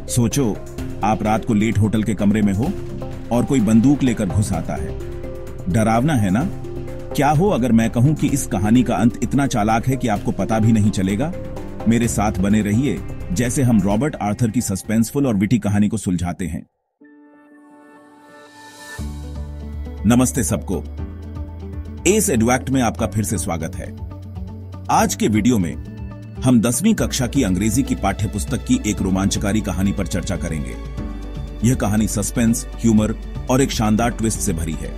सोचो, आप रात को लेट होटल के कमरे में हो और कोई बंदूक लेकर घुस आता है। डरावना है ना? क्या हो अगर मैं कहूं कि इस कहानी का अंत इतना चालाक है कि आपको पता भी नहीं चलेगा? मेरे साथ बने रहिए जैसे हम रॉबर्ट आर्थर की सस्पेंसफुल और विटी कहानी को सुलझाते हैं। नमस्ते सबको, एस एडवैक्ट में आपका फिर से स्वागत है। आज के वीडियो में हम 10वीं कक्षा की अंग्रेजी की पाठ्य पुस्तक की एक रोमांचकारी कहानी पर चर्चा करेंगे। यह कहानी सस्पेंस, ह्यूमर और एक शानदार ट्विस्ट से भरी है।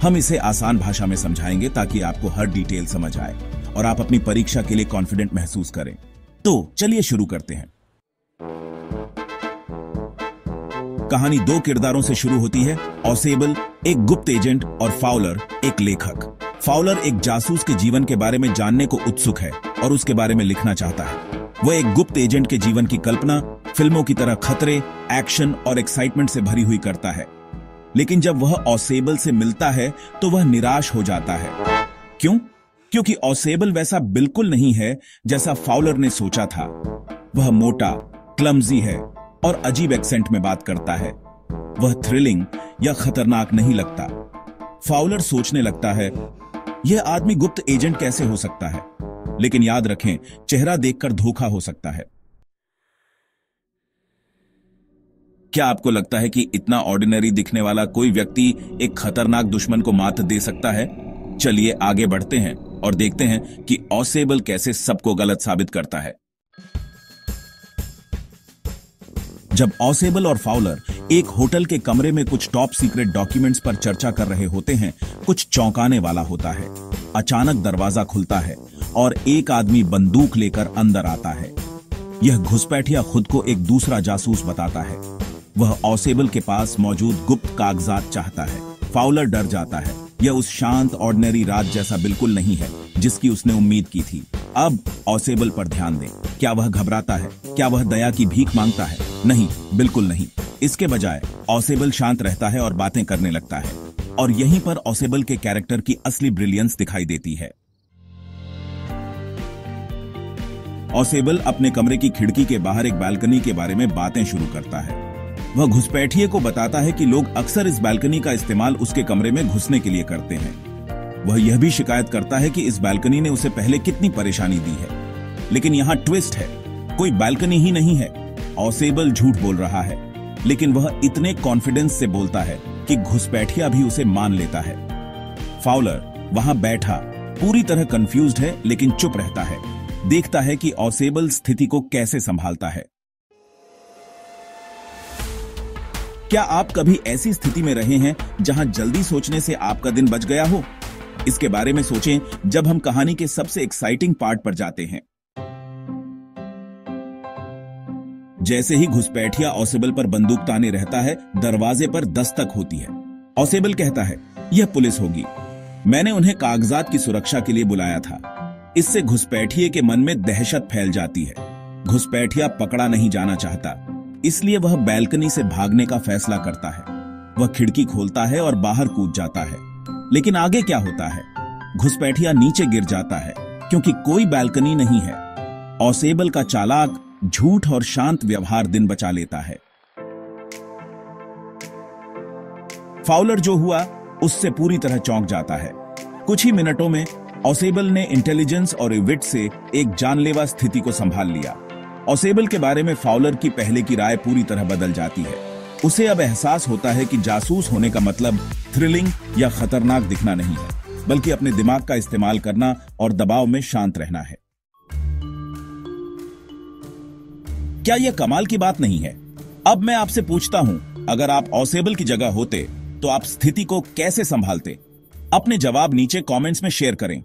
हम इसे आसान भाषा में समझाएंगे ताकि आपको हर डिटेल समझ आए और आप अपनी परीक्षा के लिए कॉन्फिडेंट महसूस करें। तो चलिए शुरू करते हैं। कहानी दो किरदारों से शुरू होती है। ऑसेबल एक गुप्त एजेंट और फाउलर एक लेखक। फाउलर एक जासूस के जीवन के बारे में जानने को उत्सुक है और उसके बारे में लिखना चाहता है। वह एक गुप्त एजेंट के जीवन की कल्पना फिल्मों की तरह खतरे, एक्शन और एक्साइटमेंट से भरी हुई करता है। लेकिन जब वह ऑसेबल से मिलता है तो वह निराश हो जाता है। क्यों? क्योंकि ऑसेबल वैसा बिल्कुल नहीं है जैसा फाउलर ने सोचा था। वह मोटा, क्लमजी है और अजीब एक्सेंट में बात करता है। वह थ्रिलिंग या खतरनाक नहीं लगता। फाउलर सोचने लगता है, यह आदमी गुप्त एजेंट कैसे हो सकता है? लेकिन याद रखें, चेहरा देखकर धोखा हो सकता है। क्या आपको लगता है कि इतना ऑर्डिनरी दिखने वाला कोई व्यक्ति एक खतरनाक दुश्मन को मात दे सकता है? चलिए आगे बढ़ते हैं और देखते हैं कि ऑसेबल कैसे सबको गलत साबित करता है। जब ऑसेबल और फाउलर एक होटल के कमरे में कुछ टॉप सीक्रेट डॉक्यूमेंट्स पर चर्चा कर रहे होते हैं, कुछ चौंकाने वाला होता है। अचानक दरवाजा खुलता है और एक आदमी बंदूक लेकर अंदर आता है। यह घुसपैठिया खुद को एक दूसरा जासूस बताता है। वह ऑसेबल के पास मौजूद गुप्त कागजात चाहता है। फाउलर डर जाता है। यह उस शांत ऑर्डिनरी रात जैसा बिल्कुल नहीं है जिसकी उसने उम्मीद की थी। अब ऑसेबल पर ध्यान दें। क्या वह घबराता है? क्या वह दया की भीख मांगता है? नहीं, बिल्कुल नहीं। इसके बजाय ऑसेबल शांत रहता है और बातें करने लगता है। और यहीं पर ऑसेबल के कैरेक्टर की असली ब्रिलियंस दिखाई देती है। ऑसेबल अपने कमरे की खिड़की के बाहर एक बालकनी के बारे में बातें शुरू करता है। वह घुसपैठिए को बताता है कि लोग अक्सर इस बालकनी का इस्तेमाल उसके कमरे में घुसने के लिए करते हैं। वह यह भी शिकायत करता है कि इस बालकनी ने उसे पहले कितनी परेशानी दी है। लेकिन यहां ट्विस्ट है, कोई बालकनी ही नहीं है। ऑसेबल झूठ बोल रहा है, लेकिन वह इतने कॉन्फिडेंस से बोलता है कि घुसपैठिया भी उसे मान लेता है। फाउलर वहां बैठा पूरी तरह कंफ्यूज्ड है, लेकिन चुप रहता है। देखता है कि ऑसेबल स्थिति को कैसे संभालता है। क्या आप कभी ऐसी स्थिति में रहे हैं जहां जल्दी सोचने से आपका दिन बच गया हो? इसके बारे में सोचें जब हम कहानी के सबसे एक्साइटिंग पार्ट पर जाते हैं। जैसे ही घुसपैठिया ऑसेबल पर बंदूक ताने रहता है, दरवाजे पर दस्तक होती है। ऑसेबल कहता है, यह पुलिस होगी। मैंने उन्हें कागजात की सुरक्षा के लिए बुलाया था। इससे घुसपैठिए के मन में दहशत फैल जाती है। घुसपैठिया पकड़ा नहीं जाना चाहता, इसलिए वह बैल्कनी से भागने का फैसला करता है। वह खिड़की खोलता है और बाहर कूद जाता है। लेकिन आगे क्या होता है? घुसपैठिया नीचे गिर जाता है क्योंकि कोई बैल्कनी नहीं है। ऑसेबल का चालाक झूठ और शांत व्यवहार दिन बचा लेता है। फाउलर जो हुआ उससे पूरी तरह चौंक जाता है। कुछ ही मिनटों में ऑसेबल ने इंटेलिजेंस और विट से एक जानलेवा स्थिति को संभाल लिया। ऑसेबल के बारे में फाउलर की पहले की राय पूरी तरह बदल जाती है। उसे अब एहसास होता है कि जासूस होने का मतलब थ्रिलिंग या खतरनाक दिखना नहीं है, बल्कि अपने दिमाग का इस्तेमाल करना और दबाव में शांत रहना है। क्या यह कमाल की बात नहीं है? अब मैं आपसे पूछता हूं, अगर आप ऑसेबल की जगह होते तो आप स्थिति को कैसे संभालते? अपने जवाब नीचे कमेंट्स में शेयर करें।